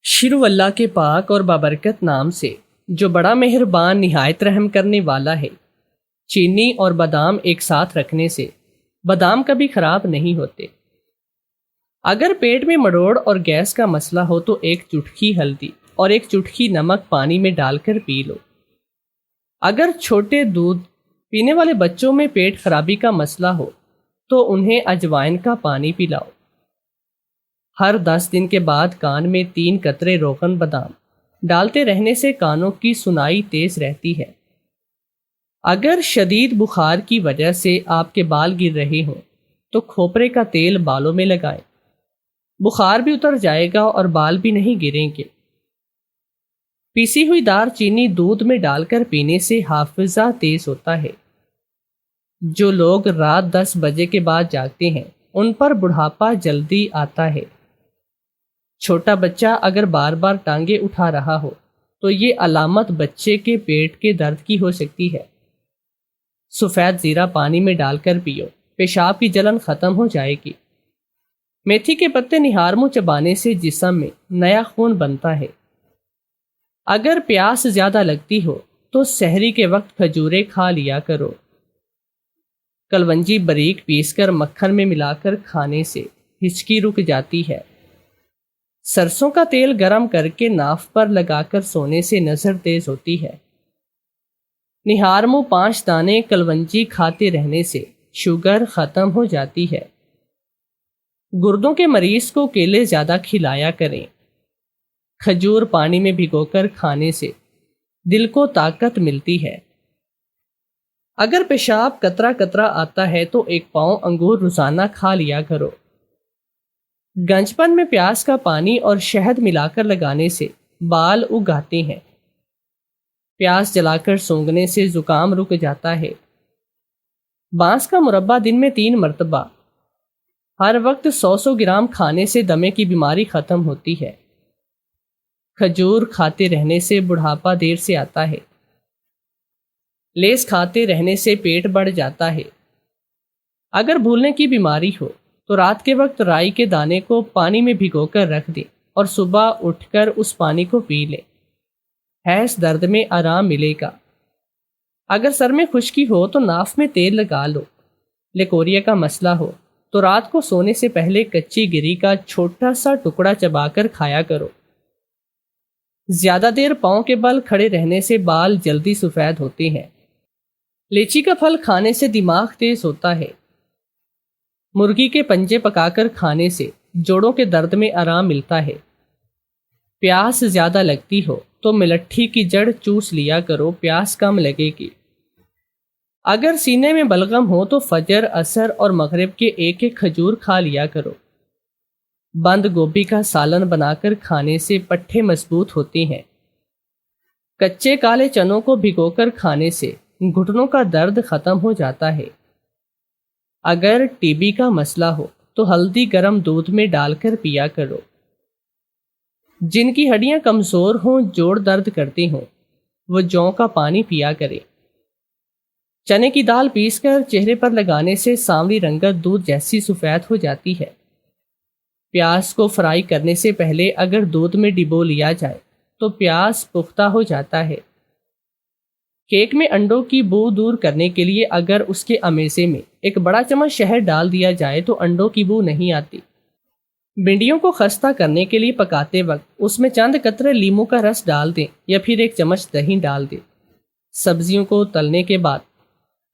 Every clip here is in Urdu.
شروع اللہ کے پاک اور بابرکت نام سے جو بڑا مہربان نہایت رحم کرنے والا ہے۔ چینی اور بادام ایک ساتھ رکھنے سے بادام کبھی خراب نہیں ہوتے۔ اگر پیٹ میں مڑوڑ اور گیس کا مسئلہ ہو تو ایک چٹکی ہلدی اور ایک چٹکی نمک پانی میں ڈال کر پی لو۔ اگر چھوٹے دودھ پینے والے بچوں میں پیٹ خرابی کا مسئلہ ہو تو انہیں اجوائن کا پانی پلاؤ۔ ہر 10 دن کے بعد کان میں 3 قطرے روغن بادام ڈالتے رہنے سے کانوں کی سنائی تیز رہتی ہے۔ اگر شدید بخار کی وجہ سے آپ کے بال گر رہے ہوں تو کھوپرے کا تیل بالوں میں لگائیں، بخار بھی اتر جائے گا اور بال بھی نہیں گریں گے۔ پیسی ہوئی دار چینی دودھ میں ڈال کر پینے سے حافظہ تیز ہوتا ہے۔ جو لوگ رات 10 بجے کے بعد جاگتے ہیں ان پر بڑھاپا جلدی آتا ہے۔ چھوٹا بچہ اگر بار بار ٹانگیں اٹھا رہا ہو تو یہ علامت بچے کے پیٹ کے درد کی ہو سکتی ہے۔ سفید زیرہ پانی میں ڈال کر پیو، پیشاب کی جلن ختم ہو جائے گی۔ میتھی کے پتے نہار منہ چبانے سے جسم میں نیا خون بنتا ہے۔ اگر پیاس زیادہ لگتی ہو تو سحری کے وقت کھجوریں کھا لیا کرو۔ کلونجی باریک پیس کر مکھن میں ملا کر کھانے سے ہچکی رک جاتی ہے۔ سرسوں کا تیل گرم کر کے ناف پر لگا کر سونے سے نظر تیز ہوتی ہے۔ نہار منہ 5 دانے کلونجی کھاتے رہنے سے شوگر ختم ہو جاتی ہے۔ گردوں کے مریض کو کیلے زیادہ کھلایا کریں۔ کھجور پانی میں بھگو کر کھانے سے دل کو طاقت ملتی ہے۔ اگر پیشاب قطرہ قطرہ آتا ہے تو 1 پاؤں انگور روزانہ کھا لیا کرو۔ گنجپن میں پیاز کا پانی اور شہد ملا کر لگانے سے بال اگ آتے ہیں۔ پیاز جلا کر سونگھنے سے زکام رک جاتا ہے۔ بانس کا مربع دن میں 3 مرتبہ ہر وقت 100 گرام کھانے سے دمے کی بیماری ختم ہوتی ہے۔ کھجور کھاتے رہنے سے بڑھاپا دیر سے آتا ہے۔ لیس کھاتے رہنے سے پیٹ بڑھ جاتا ہے۔ اگر بھولنے کی بیماری ہو تو رات کے وقت رائی کے دانے کو پانی میں بھگو کر رکھ دیں اور صبح اٹھ کر اس پانی کو پی لیں۔ حیض درد میں آرام ملے گا۔ اگر سر میں خشکی ہو تو ناف میں تیل لگا لو۔ لیکوریا کا مسئلہ ہو تو رات کو سونے سے پہلے کچی گری کا چھوٹا سا ٹکڑا چبا کر کھایا کرو۔ زیادہ دیر پاؤں کے بل کھڑے رہنے سے بال جلدی سفید ہوتے ہیں۔ لیچی کا پھل کھانے سے دماغ تیز ہوتا ہے۔ مرغی کے پنجے پکا کر کھانے سے جوڑوں کے درد میں آرام ملتا ہے۔ پیاس زیادہ لگتی ہو تو ملٹھی کی جڑ چوس لیا کرو، پیاس کم لگے گی۔ اگر سینے میں بلغم ہو تو فجر، عصر اور مغرب کے 1 کھجور کھا لیا کرو۔ بند گوبھی کا سالن بنا کر کھانے سے پٹھے مضبوط ہوتے ہیں۔ کچے کالے چنوں کو بھگو کر کھانے سے گھٹنوں کا درد ختم ہو جاتا ہے۔ اگر ٹی بی کا مسئلہ ہو تو ہلدی گرم دودھ میں ڈال کر پیا کرو۔ جن کی ہڈیاں کمزور ہوں، جوڑ درد کرتے ہوں، وہ جوں کا پانی پیا کرے۔ چنے کی دال پیس کر چہرے پر لگانے سے سانولی رنگت دودھ جیسی سفید ہو جاتی ہے۔ پیاز کو فرائی کرنے سے پہلے اگر دودھ میں ڈبو لیا جائے تو پیاز پختہ ہو جاتا ہے۔ کیک میں انڈوں کی بو دور کرنے کے لیے اگر اس کے امیزے میں 1 بڑا چمچ شہد ڈال دیا جائے تو انڈوں کی بو نہیں آتی۔ بھنڈیوں کو خستہ کرنے کے لیے پکاتے وقت اس میں چند قطرے لیموں کا رس ڈال دیں یا پھر 1 چمچ دہی ڈال دیں۔ سبزیوں کو تلنے کے بعد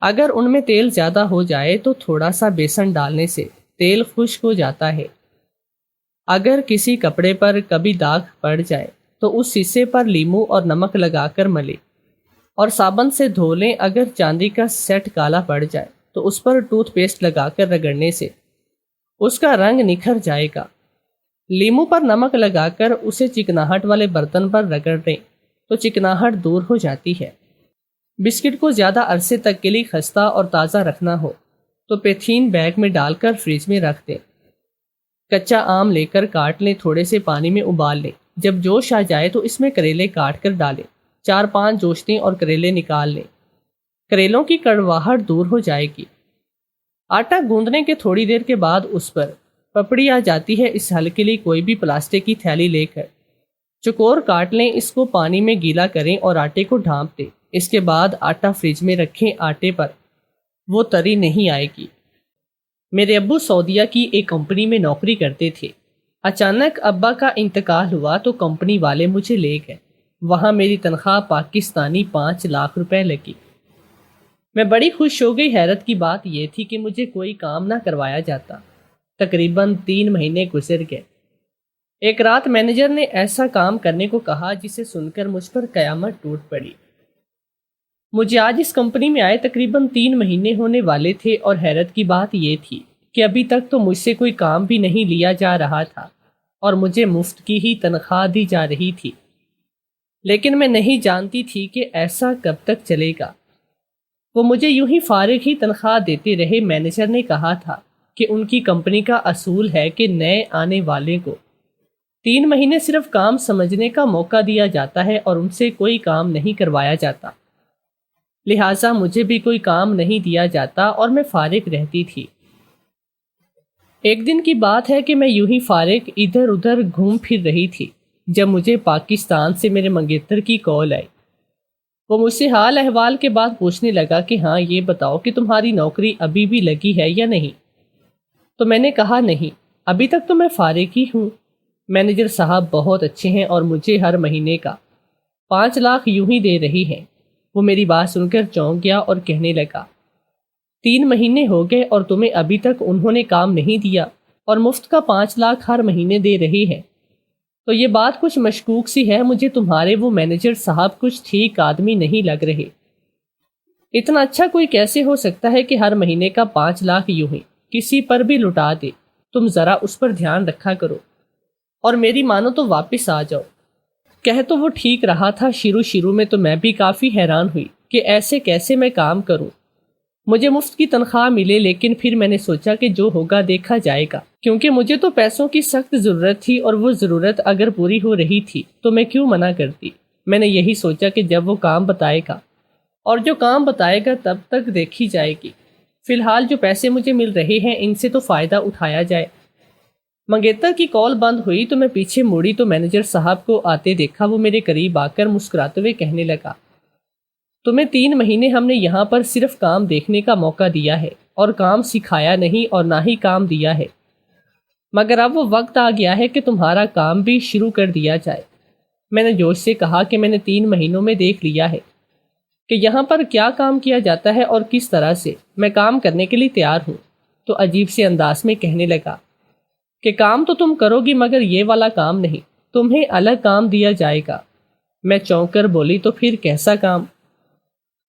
اگر ان میں تیل زیادہ ہو جائے تو تھوڑا سا بیسن ڈالنے سے تیل خشک ہو جاتا ہے۔ اگر کسی کپڑے پر کبھی داغ پڑ جائے تو اس حصے پر لیموں اور نمک لگا کر ملیں اور صابن سے دھو لیں۔ اگر چاندی کا سیٹ کالا پڑ جائے تو اس پر ٹوتھ پیسٹ لگا کر رگڑنے سے اس کا رنگ نکھر جائے گا۔ لیموں پر نمک لگا کر اسے چکناہٹ والے برتن پر رگڑ دیں تو چکناہٹ دور ہو جاتی ہے۔ بسکٹ کو زیادہ عرصے تک کے لیے خستہ اور تازہ رکھنا ہو تو پیتھین بیگ میں ڈال کر فریج میں رکھ دیں۔ کچا آم لے کر کاٹ لیں، تھوڑے سے پانی میں ابال لیں۔ جب جوش آ جائے تو اس میں کریلے کاٹ کر ڈالیں، 4-5 جوشتیں اور کریلے نکال لیں۔ کریلوں کی کڑواہٹ دور ہو جائے گی۔ آٹا گوندنے کے تھوڑی دیر کے بعد اس پر پپڑی آ جاتی ہے۔ اس حل کے لیے کوئی بھی پلاسٹک کی تھیلی لے کر چکور کاٹ لیں، اس کو پانی میں گیلا کریں اور آٹے کو ڈھانپ دیں۔ اس کے بعد آٹا فریج میں رکھیں آٹے پر، وہ تری نہیں آئے گی۔ میرے ابو سعودیہ کی ایک کمپنی میں نوکری کرتے تھے۔ اچانک ابا کا انتقال ہوا تو کمپنی والے مجھے لے گئے۔ وہاں میری تنخواہ پاکستانی 5 لاکھ روپے لگی۔ میں بڑی خوش ہو گئی۔ حیرت کی بات یہ تھی کہ مجھے کوئی کام نہ کروایا جاتا۔ تقریباً 3 مہینے گزر گئے۔ ایک رات مینیجر نے ایسا کام کرنے کو کہا جسے سن کر مجھ پر قیامت ٹوٹ پڑی۔ مجھے آج اس کمپنی میں آئے تقریباً 3 مہینے ہونے والے تھے، اور حیرت کی بات یہ تھی کہ ابھی تک تو مجھ سے کوئی کام بھی نہیں لیا جا رہا تھا اور مجھے مفت کی ہی تنخواہ دی جا رہی تھی۔ لیکن میں نہیں جانتی تھی کہ ایسا کب تک چلے گا۔ وہ مجھے یوں ہی فارغ ہی تنخواہ دیتے رہے۔ مینیجر نے کہا تھا کہ ان کی کمپنی کا اصول ہے کہ نئے آنے والے کو 3 مہینے صرف کام سمجھنے کا موقع دیا جاتا ہے اور ان سے کوئی کام نہیں کروایا جاتا۔ لہٰذا مجھے بھی کوئی کام نہیں دیا جاتا اور میں فارغ رہتی تھی۔ ایک دن کی بات ہے کہ میں یوں ہی فارغ ادھر ادھر گھوم پھر رہی تھی جب مجھے پاکستان سے میرے منگیتر کی کال آئی۔ وہ مجھ سے حال احوال کے بعد پوچھنے لگا کہ ہاں یہ بتاؤ کہ تمہاری نوکری ابھی بھی لگی ہے یا نہیں؟ تو میں نے کہا نہیں، ابھی تک تو میں فارغ ہی ہوں۔ مینیجر صاحب بہت اچھے ہیں اور مجھے ہر مہینے کا 5 لاکھ یوں ہی دے رہی ہیں۔ وہ میری بات سن کر چونک گیا اور کہنے لگا، 3 مہینے ہو گئے اور تمہیں ابھی تک انہوں نے کام نہیں دیا اور مفت کا 5 لاکھ ہر مہینے دے رہی ہیں؟ تو یہ بات کچھ مشکوک سی ہے۔ مجھے تمہارے وہ مینیجر صاحب کچھ ٹھیک آدمی نہیں لگ رہے۔ اتنا اچھا کوئی کیسے ہو سکتا ہے کہ ہر مہینے کا 5 لاکھ یوں ہی کسی پر بھی لٹا دے؟ تم ذرا اس پر دھیان رکھا کرو اور میری مانو تو واپس آ جاؤ۔ کہہ تو وہ ٹھیک رہا تھا۔ شروع میں تو میں بھی کافی حیران ہوئی کہ ایسے کیسے میں کام کروں، مجھے مفت کی تنخواہ ملے، لیکن پھر میں نے سوچا کہ جو ہوگا دیکھا جائے گا، کیونکہ مجھے تو پیسوں کی سخت ضرورت تھی اور وہ ضرورت اگر پوری ہو رہی تھی تو میں کیوں منع کرتی۔ میں نے یہی سوچا کہ جب وہ کام بتائے گا اور جو کام بتائے گا تب تک دیکھی جائے گی، فی الحال جو پیسے مجھے مل رہے ہیں ان سے تو فائدہ اٹھایا جائے۔ منگیتر کی کال بند ہوئی تو میں پیچھے مڑی تو مینیجر صاحب کو آتے دیکھا۔ وہ میرے قریب آ کر مسکراتے ہوئے کہنے لگا، تمہیں 3 مہینے ہم نے یہاں پر صرف کام دیکھنے کا موقع دیا ہے اور کام سکھایا نہیں اور نہ ہی کام دیا ہے، مگر اب وہ وقت آ گیا ہے کہ تمہارا کام بھی شروع کر دیا جائے۔ میں نے جوش سے کہا کہ میں نے 3 مہینوں میں دیکھ لیا ہے کہ یہاں پر کیا کام کیا جاتا ہے اور کس طرح سے۔ میں کام کرنے کے لیے تیار ہوں۔ تو عجیب سے انداز میں کہنے لگا کہ کام تو تم کرو گی مگر یہ والا کام نہیں، تمہیں الگ کام دیا جائے گا۔ میں چونک کر بولی، تو پھر کیسا کام؟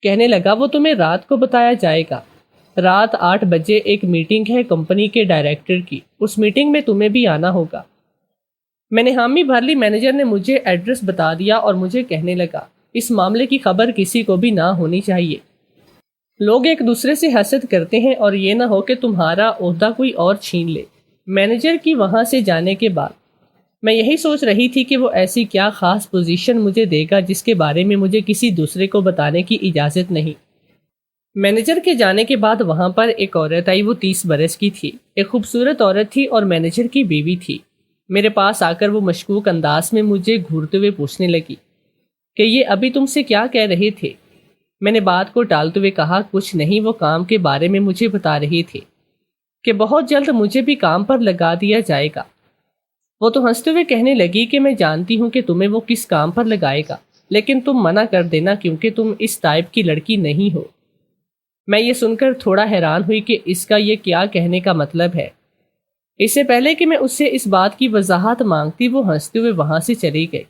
کہنے لگا، وہ تمہیں رات کو بتایا جائے گا۔ رات 8 بجے ایک میٹنگ ہے کمپنی کے ڈائریکٹر کی، اس میٹنگ میں تمہیں بھی آنا ہوگا۔ میں نے حامی بھر لی۔ مینیجر نے مجھے ایڈریس بتا دیا اور مجھے کہنے لگا، اس معاملے کی خبر کسی کو بھی نہ ہونی چاہیے۔ لوگ ایک دوسرے سے حسد کرتے ہیں اور یہ نہ ہو کہ تمہارا عہدہ کوئی اور چھین لے۔ مینیجر کی وہاں سے جانے کے بعد میں یہی سوچ رہی تھی کہ وہ ایسی کیا خاص پوزیشن مجھے دے گا جس کے بارے میں مجھے کسی دوسرے کو بتانے کی اجازت نہیں۔ مینیجر کے جانے کے بعد وہاں پر ایک عورت آئی۔ وہ 30 برس کی تھی، ایک خوبصورت عورت تھی اور مینیجر کی بیوی تھی۔ میرے پاس آ کر وہ مشکوک انداز میں مجھے گھورتے ہوئے پوچھنے لگی کہ یہ ابھی تم سے کیا کہہ رہے تھے؟ میں نے بات کو ٹالتے ہوئے کہا، کچھ نہیں، وہ کام کے بارے میں مجھے بتا رہے تھے کہ بہت جلد مجھے بھی کام پر لگا دیا جائے گا۔ وہ تو ہنستے ہوئے کہنے لگی کہ میں جانتی ہوں کہ تمہیں وہ کس کام پر لگائے گا، لیکن تم منع کر دینا کیونکہ تم اس ٹائپ کی لڑکی نہیں ہو۔ میں یہ سن کر تھوڑا حیران ہوئی کہ اس کا یہ کیا کہنے کا مطلب ہے۔ اس سے پہلے کہ میں اس سے اس بات کی وضاحت مانگتی، وہ ہنستے ہوئے وہاں سے چلی گئی۔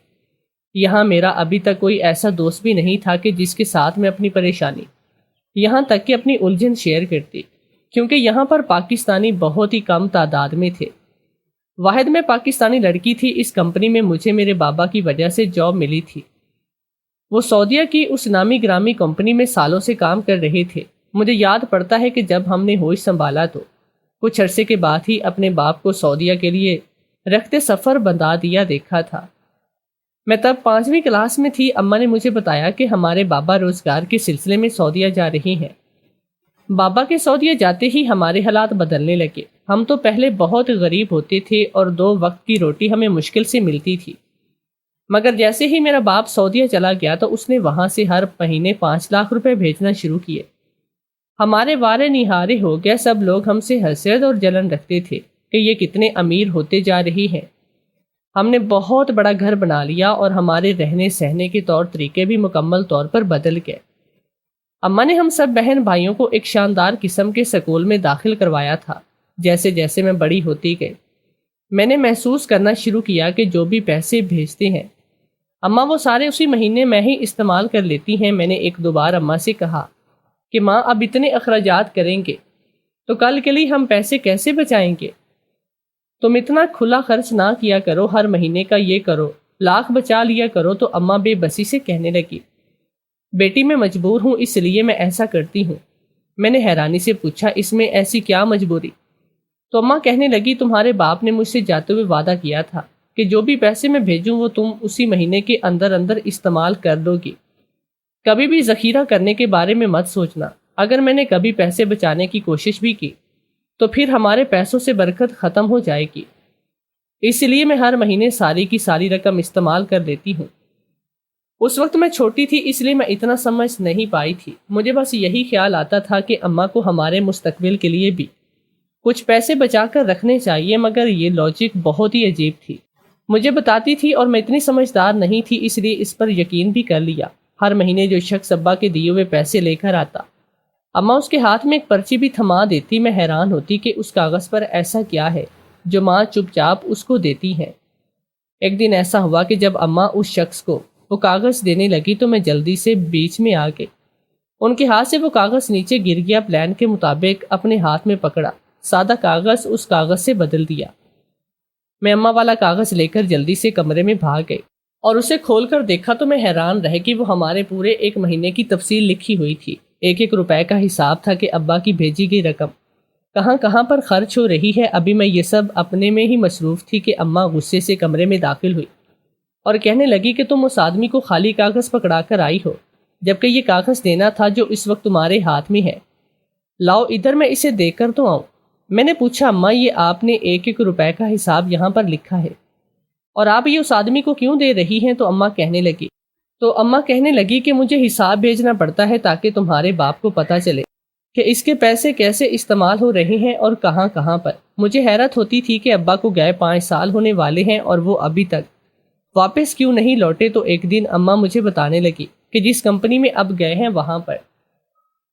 یہاں میرا ابھی تک کوئی ایسا دوست بھی نہیں تھا کہ جس کے ساتھ میں اپنی پریشانی، یہاں تک کہ اپنی الجھن شیئر کرتی، کیونکہ یہاں پر پاکستانی بہت ہی کم تعداد میں تھے۔ واحد میں پاکستانی لڑکی تھی۔ اس کمپنی میں مجھے میرے بابا کی وجہ سے جاب ملی تھی۔ وہ سعودیہ کی اس نامی گرامی کمپنی میں سالوں سے کام کر رہے تھے۔ مجھے یاد پڑتا ہے کہ جب ہم نے ہوش سنبھالا تو کچھ عرصے کے بعد ہی اپنے باپ کو سعودیہ کے لیے رخت سفر بندھا دیا دیکھا تھا۔ میں تب 5ویں کلاس میں تھی۔ اماں نے مجھے بتایا کہ ہمارے بابا روزگار کے سلسلے میں سعودیہ جا رہے ہیں۔ بابا کے سعودیہ جاتے ہی ہمارے حالات بدلنے لگے۔ ہم تو پہلے بہت غریب ہوتے تھے اور 2 وقت کی روٹی ہمیں مشکل سے ملتی تھی، مگر جیسے ہی میرا باپ سعودیہ چلا گیا تو اس نے وہاں سے ہر مہینے 5 لاکھ روپے بھیجنا شروع کیے۔ ہمارے وارے نہارے ہو گیا، سب لوگ ہم سے حسد اور جلن رکھتے تھے کہ یہ کتنے امیر ہوتے جا رہی ہیں۔ ہم نے بہت بڑا گھر بنا لیا اور ہمارے رہنے سہنے کے طور طریقے بھی مکمل طور پر بدل گئے۔ اماں نے ہم سب بہن بھائیوں کو ایک شاندار قسم کے سکول میں داخل کروایا تھا۔ جیسے جیسے میں بڑی ہوتی گئی، میں نے محسوس کرنا شروع کیا کہ جو بھی پیسے بھیجتے ہیں اماں وہ سارے اسی مہینے میں ہی استعمال کر لیتی ہیں۔ میں نے ایک دو بار اماں سے کہا کہ ماں اب اتنے اخراجات کریں گے تو کل کے لیے ہم پیسے کیسے بچائیں گے؟ تم اتنا کھلا خرچ نہ کیا کرو، ہر مہینے کا یہ کرو، لاکھ بچا لیا کرو۔ تو اماں بے بسی سے کہنے لگی، بیٹی میں مجبور ہوں اس لیے میں ایسا کرتی ہوں۔ میں نے حیرانی سے پوچھا، اس میں ایسی کیا مجبوری؟ تو اماں کہنے لگی، تمہارے باپ نے مجھ سے جاتے ہوئے وعدہ کیا تھا کہ جو بھی پیسے میں بھیجوں وہ تم اسی مہینے کے اندر اندر استعمال کر دو گی، کبھی بھی ذخیرہ کرنے کے بارے میں مت سوچنا۔ اگر میں نے کبھی پیسے بچانے کی کوشش بھی کی تو پھر ہمارے پیسوں سے برکت ختم ہو جائے گی، اس لیے میں ہر مہینے ساری کی ساری رقم استعمال کر دیتی ہوں۔ اس وقت میں چھوٹی تھی اس لیے میں اتنا سمجھ نہیں پائی تھی، مجھے بس یہی خیال آتا تھا کہ اماں کو ہمارے مستقبل کے لیے بھی کچھ پیسے بچا کر رکھنے چاہیے، مگر یہ لاجک بہت ہی عجیب تھی۔ مجھے بتاتی تھی اور میں اتنی سمجھدار نہیں تھی، اس لیے اس پر یقین بھی کر لیا۔ ہر مہینے جو شخص ابا کے دیے ہوئے پیسے لے کر آتا، اماں اس کے ہاتھ میں ایک پرچی بھی تھما دیتی۔ میں حیران ہوتی کہ اس کاغذ پر ایسا کیا ہے جو ماں چپ چاپ اس کو دیتی ہے۔ ایک دن ایسا ہوا کہ جب اماں اس شخص کو وہ کاغذ دینے لگی تو میں جلدی سے بیچ میں آ گئی۔ ان کے ہاتھ سے وہ کاغذ نیچے گر گیا، پلان کے مطابق اپنے ہاتھ میں پکڑا، سادہ کاغذ اس کاغذ سے بدل دیا۔ میں اماں والا کاغذ لے کر جلدی سے کمرے میں بھاگ گئی اور اسے کھول کر دیکھا تو میں حیران رہ کہ وہ ہمارے پورے ایک مہینے کی تفصیل لکھی ہوئی تھی۔ ایک ایک روپے کا حساب تھا کہ ابا کی بھیجی گئی رقم کہاں کہاں پر خرچ ہو رہی ہے۔ ابھی میں یہ سب اپنے میں ہی مصروف تھی کہ اماں غصے سے کمرے میں داخل ہوئی اور کہنے لگی کہ تم اس آدمی کو خالی کاغذ پکڑا کر آئی ہو جبکہ یہ کاغذ دینا تھا جو اس وقت تمہارے ہاتھ میں ہے، لاؤ ادھر میں اسے دیکھ کر تو آؤں۔ میں نے پوچھا، اماں یہ آپ نے ایک ایک روپے کا حساب یہاں پر لکھا ہے اور آپ یہ اس آدمی کو کیوں دے رہی ہیں؟ تو اماں کہنے لگی کہ مجھے حساب بھیجنا پڑتا ہے تاکہ تمہارے باپ کو پتہ چلے کہ اس کے پیسے کیسے استعمال ہو رہے ہیں اور کہاں کہاں پر۔ مجھے حیرت ہوتی تھی کہ ابا کو گئے 5 سال ہونے والے ہیں اور وہ ابھی تک واپس کیوں نہیں لوٹے۔ تو ایک دن اماں مجھے بتانے لگی کہ جس کمپنی میں اب گئے ہیں وہاں پر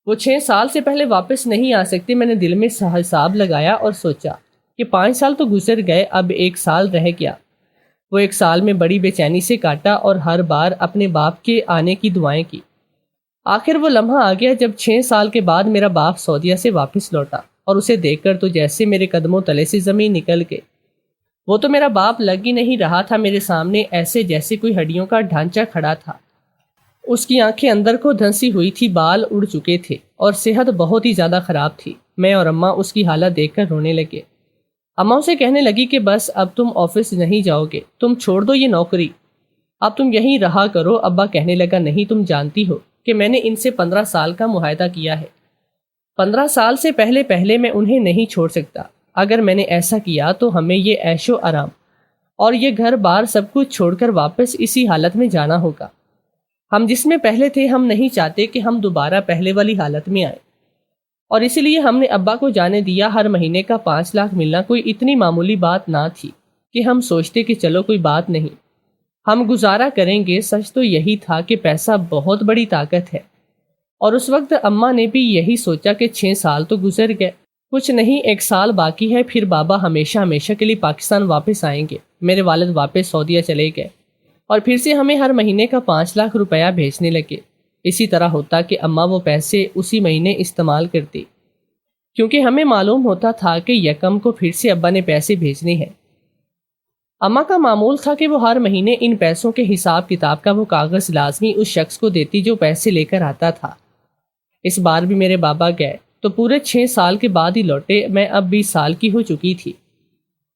وہ 6 سال سے پہلے واپس نہیں آ سکتے۔ میں نے دل میں حساب لگایا اور سوچا کہ 5 سال تو گزر گئے، اب 1 سال رہ گیا۔ وہ 1 سال میں بڑی بے چینی سے کاٹا اور ہر بار اپنے باپ کے آنے کی دعائیں کی۔ آخر وہ لمحہ آ گیا جب 6 سال کے بعد میرا باپ سعودیہ سے واپس لوٹا اور اسے دیکھ کر تو جیسے میرے قدموں تلے سے زمین نکل گئی۔ وہ تو میرا باپ لگ ہی نہیں رہا تھا میرے سامنے، ایسے جیسے کوئی ہڈیوں کا ڈھانچہ کھڑا تھا۔ اس کی آنکھیں اندر کو دھنسی ہوئی تھی، بال اڑ چکے تھے اور صحت بہت ہی زیادہ خراب تھی۔ میں اور اماں اس کی حالت دیکھ کر رونے لگے۔ اماں اسے کہنے لگی کہ بس اب تم آفس نہیں جاؤ گے، تم چھوڑ دو یہ نوکری، اب تم یہیں رہا کرو۔ ابا کہنے لگا، نہیں تم جانتی ہو کہ میں نے ان سے 15 سال کا معاہدہ کیا ہے، 15 سال سے پہلے میں انہیں نہیں چھوڑ سکتا۔ اگر میں نے ایسا کیا تو ہمیں یہ عیش و آرام اور یہ گھر بار سب کچھ چھوڑ کر واپس اسی حالت میں جانا ہوگا۔ ہم جس میں پہلے تھے ہم نہیں چاہتے کہ ہم دوبارہ پہلے والی حالت میں آئیں، اور اسی لیے ہم نے ابا کو جانے دیا۔ ہر مہینے کا 5 لاکھ ملنا کوئی اتنی معمولی بات نہ تھی کہ ہم سوچتے کہ چلو کوئی بات نہیں، ہم گزارا کریں گے۔ سچ تو یہی تھا کہ پیسہ بہت بڑی طاقت ہے، اور اس وقت اماں نے بھی یہی سوچا کہ 6 سال تو گزر گئے، کچھ نہیں 1 سال باقی ہے، پھر بابا ہمیشہ کے لیے پاکستان واپس آئیں گے۔ میرے والد واپس سعودیہ چلے گئے اور پھر سے ہمیں ہر مہینے کا 5 لاکھ روپیہ بھیجنے لگے۔ اسی طرح ہوتا کہ اماں وہ پیسے اسی مہینے استعمال کرتی، کیونکہ ہمیں معلوم ہوتا تھا کہ یکم کو پھر سے ابا نے پیسے بھیجنے ہیں۔ اماں کا معمول تھا کہ وہ ہر مہینے ان پیسوں کے حساب کتاب کا وہ کاغذ لازمی اس شخص کو دیتی جو پیسے لے کر آتا تھا۔ اس بار بھی میرے بابا گئے تو پورے 6 سال کے بعد ہی لوٹے۔ میں اب 20 سال کی ہو چکی تھی،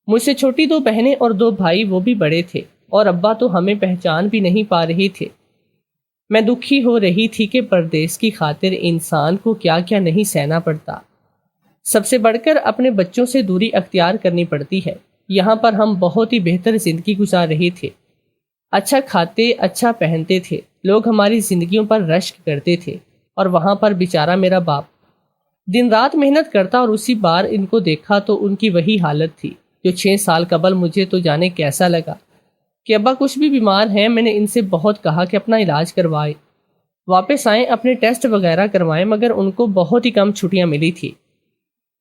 مجھ سے چھوٹی 2 بہنیں اور 2 بھائی، وہ بھی بڑے تھے، اور ابا تو ہمیں پہچان بھی نہیں پا رہے تھے۔ میں دکھی ہو رہی تھی کہ پردیس کی خاطر انسان کو کیا کیا نہیں سہنا پڑتا، سب سے بڑھ کر اپنے بچوں سے دوری اختیار کرنی پڑتی ہے۔ یہاں پر ہم بہت ہی بہتر زندگی گزار رہے تھے، اچھا کھاتے اچھا پہنتے تھے، لوگ ہماری زندگیوں پر رشک کرتے تھے، اور وہاں پر بیچارہ میرا باپ دن رات محنت کرتا، اور اسی بار ان کو دیکھا تو ان کی وہی حالت تھی جو 6 سال قبل مجھے تو جانے کیسا لگا کہ ابا کچھ بھی بیمار ہیں۔ میں نے ان سے بہت کہا کہ اپنا علاج کروائے، واپس آئیں، اپنے ٹیسٹ وغیرہ کروائیں، مگر ان کو بہت ہی کم چھٹیاں ملی تھی۔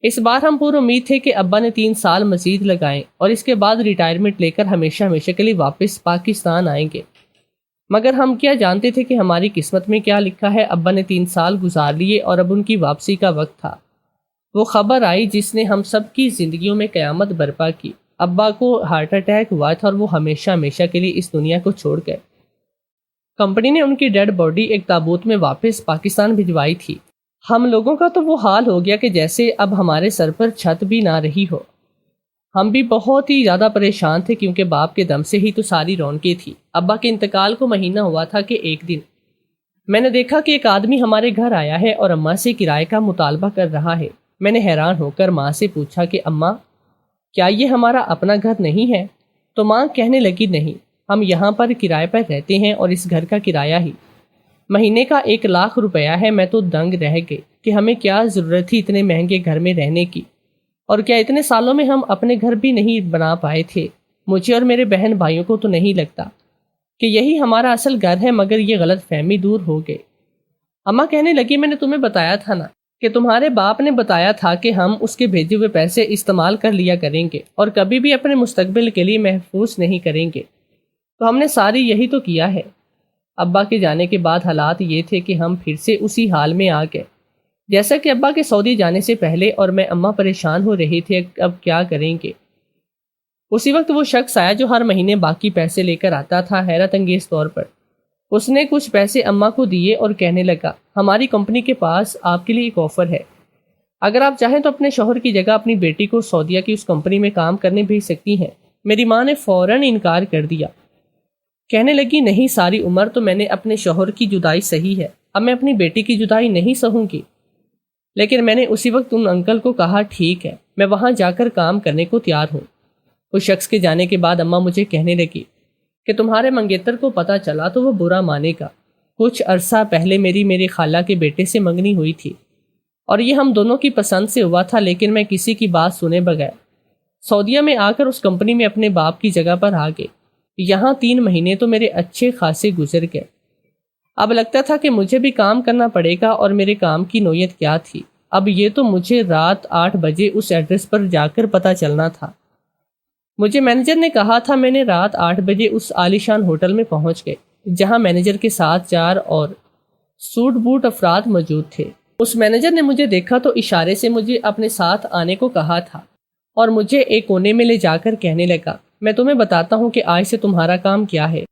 اس بار ہم پور امید تھے کہ ابا نے 3 سال مزید لگائیں اور اس کے بعد ریٹائرمنٹ لے کر ہمیشہ ہمیشہ کے لیے واپس پاکستان آئیں گے، مگر ہم کیا جانتے تھے کہ ہماری قسمت میں کیا لکھا ہے۔ ابا نے 3 سال گزار لیے اور اب ان کی واپسی کا وقت تھا۔ وہ خبر آئی جس نے ہم سب کی زندگیوں میں قیامت برپا کی۔ ابا کو ہارٹ اٹیک ہوا تھا اور وہ ہمیشہ ہمیشہ کے لیے اس دنیا کو چھوڑ گئے۔ کمپنی نے ان کی ڈیڈ باڈی ایک تابوت میں واپس پاکستان بھجوائی تھی۔ ہم لوگوں کا تو وہ حال ہو گیا کہ جیسے اب ہمارے سر پر چھت بھی نہ رہی ہو۔ ہم بھی بہت ہی زیادہ پریشان تھے کیونکہ باپ کے دم سے ہی تو ساری رونقیں تھی۔ ابا کے انتقال کو مہینہ ہوا تھا کہ ایک دن میں نے دیکھا کہ ایک آدمی ہمارے گھر آیا ہے اور اماں سے کرائے کا مطالبہ کر رہا ہے۔ میں نے حیران ہو کر ماں سے پوچھا کہ اماں کیا یہ ہمارا اپنا گھر نہیں ہے؟ تو ماں کہنے لگی نہیں، ہم یہاں پر کرائے پر رہتے ہیں اور اس گھر کا کرایہ ہی مہینے کا 1 لاکھ روپیہ ہے۔ میں تو دنگ رہ گئی کہ ہمیں کیا ضرورت تھی اتنے مہنگے گھر میں رہنے کی، اور کیا اتنے سالوں میں ہم اپنے گھر بھی نہیں بنا پائے تھے؟ مجھے اور میرے بہن بھائیوں کو تو نہیں لگتا کہ یہی ہمارا اصل گھر ہے، مگر یہ غلط فہمی دور ہو گئے۔ اماں کہنے لگی میں نے تمہیں بتایا تھا نا کہ تمہارے باپ نے بتایا تھا کہ ہم اس کے بھیجے ہوئے پیسے استعمال کر لیا کریں گے اور کبھی بھی اپنے مستقبل کے لیے محفوظ نہیں کریں گے، تو ہم نے ساری یہی تو کیا ہے۔ ابا کے جانے کے بعد حالات یہ تھے کہ ہم پھر سے اسی حال میں آ گئے جیسا کہ ابا کے سعودی جانے سے پہلے، اور میں اماں پریشان ہو رہی تھی اب کیا کریں گے۔ اسی وقت وہ شخص آیا جو ہر مہینے باقی پیسے لے کر آتا تھا، حیرت انگیز طور پر اس نے کچھ پیسے اماں کو دیے اور کہنے لگا ہماری کمپنی کے پاس آپ کے لیے ایک آفر ہے، اگر آپ چاہیں تو اپنے شوہر کی جگہ اپنی بیٹی کو سعودیہ کی اس کمپنی میں کام کرنے بھیج سکتی ہیں۔ میری ماں نے فوراً انکار کر دیا، کہنے لگی نہیں، ساری عمر تو میں نے اپنے شوہر کی جدائی سہی ہے، اب میں اپنی بیٹی کی جدائی نہیں سہوں گی۔ لیکن میں نے اسی وقت ان انکل کو کہا ٹھیک ہے، میں وہاں جا کر کام کرنے کو تیار ہوں۔ اس شخص کے جانے کے بعد اماں مجھے کہنے لگی کہ تمہارے منگیتر کو پتہ چلا تو وہ برا مانے گا۔ کچھ عرصہ پہلے میری خالہ کے بیٹے سے منگنی ہوئی تھی اور یہ ہم دونوں کی پسند سے ہوا تھا، لیکن میں کسی کی بات سنے بغیر سعودیہ میں آ کر اس کمپنی میں اپنے باپ کی جگہ پر آ گئے۔ یہاں 3 مہینے تو میرے اچھے خاصے گزر گئے۔ اب لگتا تھا کہ مجھے بھی کام کرنا پڑے گا، اور میرے کام کی نوعیت کیا تھی اب یہ تو مجھے رات 8 بجے اس ایڈریس پر جا کر پتہ چلنا تھا۔ مجھے مینیجر نے کہا تھا، میں نے رات 8 بجے اس عالیشان ہوٹل میں پہنچ گئے جہاں مینیجر کے ساتھ 4 اور سوٹ بوٹ افراد موجود تھے۔ اس مینیجر نے مجھے دیکھا تو اشارے سے مجھے اپنے ساتھ آنے کو کہا تھا اور مجھے ایک کونے میں لے جا کر کہنے لگا میں تمہیں بتاتا ہوں کہ آج سے تمہارا کام کیا ہے،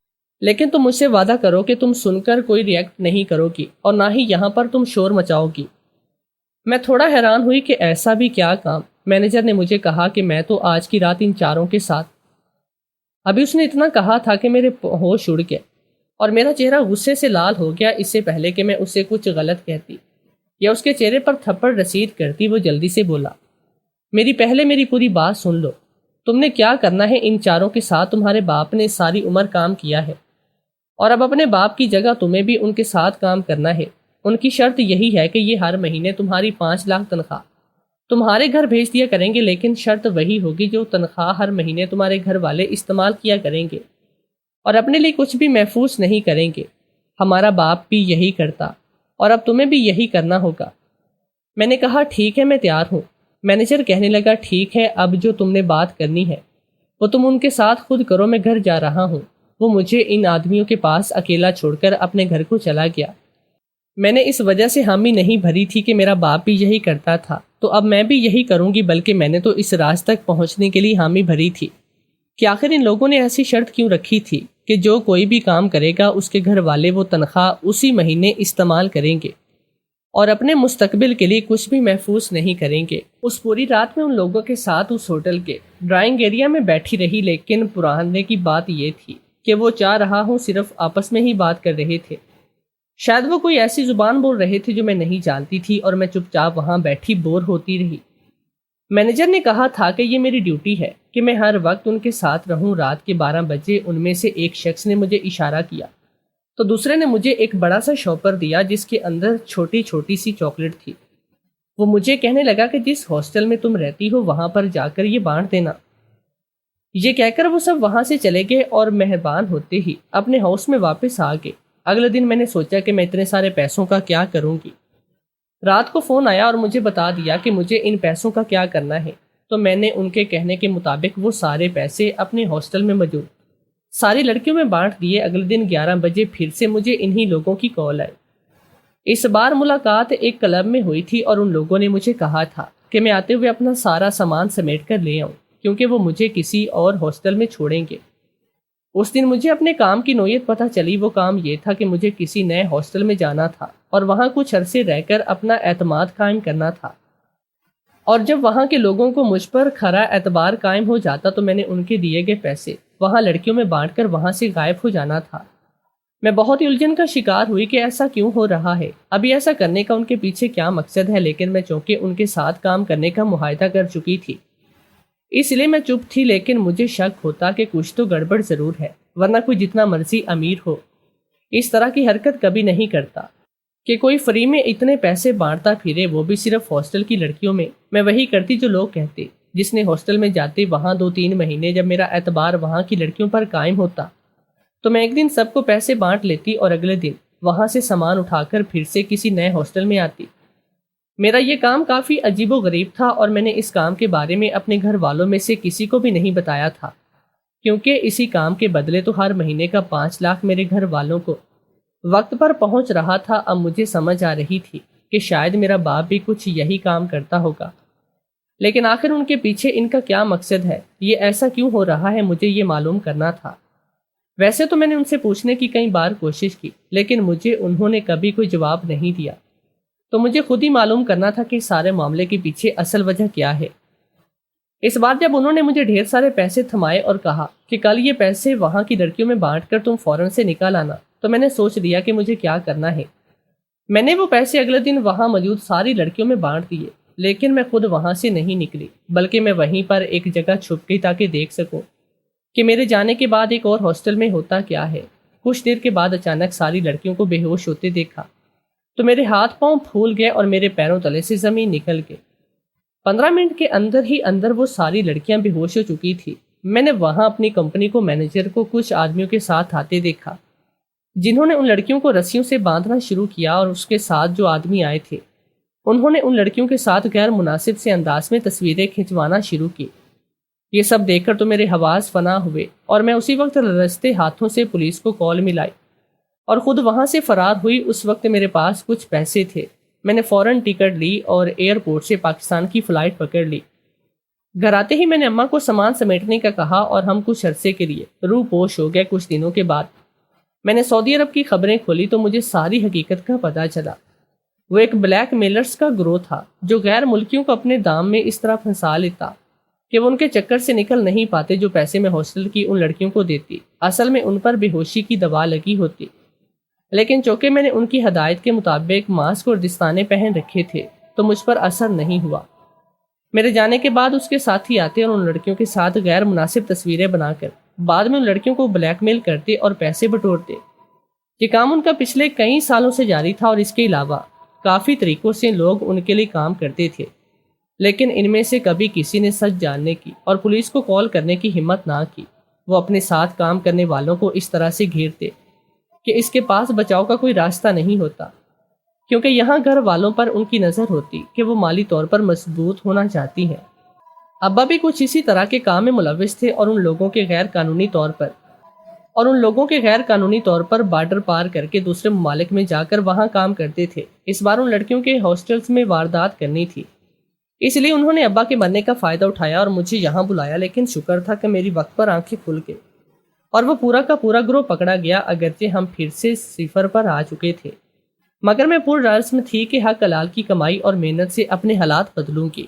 لیکن تم مجھ سے وعدہ کرو کہ تم سن کر کوئی ریئیکٹ نہیں کرو گی اور نہ ہی یہاں پر تم شور مچاؤ گی۔ میں تھوڑا حیران ہوئی کہ ایسا بھی کیا کام۔ مینیجر نے مجھے کہا کہ میں تو آج کی رات ان چاروں کے ساتھ۔ ابھی اس نے اتنا کہا تھا کہ میرے ہوش اڑ گئے اور میرا چہرہ غصے سے لال ہو گیا۔ اس سے پہلے کہ میں اسے کچھ غلط کہتی یا اس کے چہرے پر تھپڑ رسید کرتی، وہ جلدی سے بولا میری پوری بات سن لو، تم نے کیا کرنا ہے ان چاروں کے ساتھ؟ تمہارے باپ نے ساری عمر کام کیا ہے اور اب اپنے باپ کی جگہ تمہیں بھی ان کے ساتھ کام کرنا ہے۔ ان کی شرط یہی ہے کہ یہ ہر مہینے تمہاری 5 لاکھ تنخواہ تمہارے گھر بھیج دیا کریں گے، لیکن شرط وہی ہوگی جو تنخواہ ہر مہینے تمہارے گھر والے استعمال کیا کریں گے اور اپنے لیے کچھ بھی محفوظ نہیں کریں گے۔ ہمارا باپ بھی یہی کرتا اور اب تمہیں بھی یہی کرنا ہوگا۔ میں نے کہا ٹھیک ہے، میں تیار ہوں۔ مینیجر کہنے لگا ٹھیک ہے، اب جو تم نے بات کرنی ہے وہ تم ان کے ساتھ خود کرو، میں گھر جا رہا ہوں۔ وہ مجھے ان آدمیوں کے پاس اکیلا چھوڑ کر اپنے گھر کو چلا گیا۔ میں نے اس وجہ سے حامی نہیں بھری تھی کہ میرا باپ بھی یہی کرتا تھا تو اب میں بھی یہی کروں گی، بلکہ میں نے تو اس راز تک پہنچنے کے لیے حامی بھری تھی کہ آخر ان لوگوں نے ایسی شرط کیوں رکھی تھی کہ جو کوئی بھی کام کرے گا اس کے گھر والے وہ تنخواہ اسی مہینے استعمال کریں گے اور اپنے مستقبل کے لیے کچھ بھی محفوظ نہیں کریں گے۔ اس پوری رات میں ان لوگوں کے ساتھ اس ہوٹل کے ڈرائنگ ایریا میں بیٹھی رہی، لیکن پرانے کی بات یہ تھی کہ وہ چاہ رہا ہوں صرف آپس میں ہی بات کر رہے تھے۔ شاید وہ کوئی ایسی زبان بول رہے تھے جو میں نہیں جانتی تھی اور میں چپ چاپ وہاں بیٹھی بور ہوتی رہی۔ مینیجر نے کہا تھا کہ یہ میری ڈیوٹی ہے کہ میں ہر وقت ان کے ساتھ رہوں۔ رات کے 12 بجے ان میں سے ایک شخص نے مجھے اشارہ کیا تو دوسرے نے مجھے ایک بڑا سا شاپر دیا جس کے اندر چھوٹی چھوٹی سی چاکلیٹ تھی۔ وہ مجھے کہنے لگا کہ جس ہاسٹل میں تم رہتی ہو وہاں پر جا کر یہ بانٹ دینا۔ یہ کہہ کر وہ سب وہاں سے چلے گئے اور مہربان ہوتے ہی اپنے ہاؤس میں واپس آ گئے۔ اگلے دن میں نے سوچا کہ میں اتنے سارے پیسوں کا کیا کروں گی۔ رات کو فون آیا اور مجھے بتا دیا کہ مجھے ان پیسوں کا کیا کرنا ہے، تو میں نے ان کے کہنے کے مطابق وہ سارے پیسے اپنے ہاسٹل میں موجود ساری لڑکیوں میں بانٹ دیے۔ اگلے دن 11 بجے پھر سے مجھے انہی لوگوں کی کال آئی۔ اس بار ملاقات ایک کلب میں ہوئی تھی اور ان لوگوں نے مجھے کہا تھا کہ میں آتے ہوئے اپنا سارا سامان سمیٹ کر لے آؤں کیونکہ وہ مجھے کسی اور ہاسٹل میں چھوڑیں گے۔ اس دن مجھے اپنے کام کی نوعیت پتہ چلی۔ وہ کام یہ تھا کہ مجھے کسی نئے ہاسٹل میں جانا تھا اور وہاں کچھ عرصے رہ کر اپنا اعتماد قائم کرنا تھا، اور جب وہاں کے لوگوں کو مجھ پر کھرا اعتبار قائم ہو جاتا تو میں نے ان کے دیے گئے پیسے وہاں لڑکیوں میں بانٹ کر وہاں سے غائب ہو جانا تھا۔ میں بہت ہی الجھن کا شکار ہوئی کہ ایسا کیوں ہو رہا ہے، ابھی ایسا کرنے کا ان کے پیچھے کیا مقصد ہے، لیکن میں چونکہ ان کے ساتھ کام کرنے کا معاہدہ کر چکی تھی اس لیے میں چپ تھی، لیکن مجھے شک ہوتا کہ کچھ تو گڑبڑ ضرور ہے، ورنہ کوئی جتنا مرضی امیر ہو اس طرح کی حرکت کبھی نہیں کرتا کہ کوئی فری میں اتنے پیسے بانٹتا پھرے، وہ بھی صرف ہاسٹل کی لڑکیوں میں۔ میں وہی کرتی جو لوگ کہتے، جس نے ہاسٹل میں جاتے وہاں 2-3 مہینے جب میرا اعتبار وہاں کی لڑکیوں پر قائم ہوتا تو میں ایک دن سب کو پیسے بانٹ لیتی اور اگلے دن وہاں سے سامان اٹھا کر پھر سے کسی نئے ہاسٹل میں آتی۔ میرا یہ کام کافی عجیب و غریب تھا اور میں نے اس کام کے بارے میں اپنے گھر والوں میں سے کسی کو بھی نہیں بتایا تھا، کیونکہ اسی کام کے بدلے تو ہر مہینے کا 5 لاکھ میرے گھر والوں کو وقت پر پہنچ رہا تھا۔ اب مجھے سمجھ آ رہی تھی کہ شاید میرا باپ بھی کچھ یہی کام کرتا ہوگا، لیکن آخر ان کے پیچھے ان کا کیا مقصد ہے، یہ ایسا کیوں ہو رہا ہے، مجھے یہ معلوم کرنا تھا۔ ویسے تو میں نے ان سے پوچھنے کی کئی بار کوشش کی، لیکن مجھے انہوں نے کبھی کوئی جواب نہیں دیا، تو مجھے خود ہی معلوم کرنا تھا کہ سارے معاملے کے پیچھے اصل وجہ کیا ہے۔ اس بار جب انہوں نے مجھے ڈھیر سارے پیسے تھمائے اور کہا کہ کل یہ پیسے وہاں کی لڑکیوں میں بانٹ کر تم فوراً سے نکال آنا، تو میں نے سوچ لیا کہ مجھے کیا کرنا ہے۔ میں نے وہ پیسے اگلے دن وہاں موجود ساری لڑکیوں میں بانٹ دیے، لیکن میں خود وہاں سے نہیں نکلی، بلکہ میں وہیں پر ایک جگہ چھپ گئی تاکہ دیکھ سکوں کہ میرے جانے کے بعد ایک اور ہاسٹل میں ہوتا کیا ہے۔ کچھ دیر کے بعد اچانک ساری لڑکیوں کو بے ہوش ہوتے دیکھا تو میرے ہاتھ پاؤں پھول گئے اور میرے پیروں تلے سے زمین نکل گئی۔ 15 منٹ کے اندر ہی اندر وہ ساری لڑکیاں بے ہوش ہو چکی تھی۔ میں نے وہاں اپنی کمپنی کو مینیجر کو کچھ آدمیوں کے ساتھ آتے دیکھا جنہوں نے ان لڑکیوں کو رسیوں سے باندھنا شروع کیا، اور اس کے ساتھ جو آدمی آئے تھے انہوں نے ان لڑکیوں کے ساتھ غیر مناسب سے انداز میں تصویریں کھنچوانا شروع کی۔ یہ سب دیکھ کر تو میرے حواس فنا ہوئے اور میں اسی وقت لرزتے ہاتھوں سے پولیس کو کال ملائی اور خود وہاں سے فرار ہوئی۔ اس وقت میرے پاس کچھ پیسے تھے، میں نے فوراً ٹکٹ لی اور ایئرپورٹ سے پاکستان کی فلائٹ پکڑ لی۔ گھر آتے ہی میں نے اماں کو سامان سمیٹنے کا کہا اور ہم کچھ عرصے کے لیے روح پوش ہو گئے۔ کچھ دنوں کے بعد میں نے سعودی عرب کی خبریں کھولی تو مجھے ساری حقیقت کا پتہ چلا۔ وہ ایک بلیک میلرز کا گروہ تھا جو غیر ملکیوں کو اپنے دام میں اس طرح پھنسا لیتا کہ وہ ان کے چکر سے نکل نہیں پاتے۔ جو پیسے میں ہاسٹل کی ان لڑکیوں کو دیتی اصل میں ان پر بے ہوشی کی دوا لگی ہوتی، لیکن چونکہ میں نے ان کی ہدایت کے مطابق ماسک اور دستانے پہن رکھے تھے تو مجھ پر اثر نہیں ہوا۔ میرے جانے کے بعد اس کے ساتھی آتے اور ان لڑکیوں کے ساتھ غیر مناسب تصویریں بنا کر بعد میں ان لڑکیوں کو بلیک میل کرتے اور پیسے بٹورتے۔ یہ کام ان کا پچھلے کئی سالوں سے جاری تھا اور اس کے علاوہ کافی طریقوں سے لوگ ان کے لیے کام کرتے تھے، لیکن ان میں سے کبھی کسی نے سچ جاننے کی اور پولیس کو کال کرنے کی ہمت نہ کی۔ وہ اپنے ساتھ کام کرنے والوں کو اس طرح سے گھیرتے کہ اس کے پاس بچاؤ کا کوئی راستہ نہیں ہوتا، کیونکہ یہاں گھر والوں پر ان کی نظر ہوتی کہ وہ مالی طور پر مضبوط ہونا چاہتی ہیں۔ ابا بھی کچھ اسی طرح کے کام میں ملوث تھے اور ان لوگوں کے غیر قانونی طور پر بارڈر پار کر کے دوسرے ممالک میں جا کر وہاں کام کرتے تھے۔ اس بار ان لڑکیوں کے ہاسٹلز میں واردات کرنی تھی، اس لیے انہوں نے ابا کے مرنے کا فائدہ اٹھایا اور مجھے یہاں بلایا، لیکن شکر تھا کہ میری وقت پر آنکھیں کھل گئی اور وہ پورا کا پورا گروہ پکڑا گیا۔ اگرچہ ہم پھر سے صفر پر آ چکے تھے، مگر میں پر رزم تھی کہ حق حلال کی کمائی اور محنت سے اپنے حالات بدلوں گی۔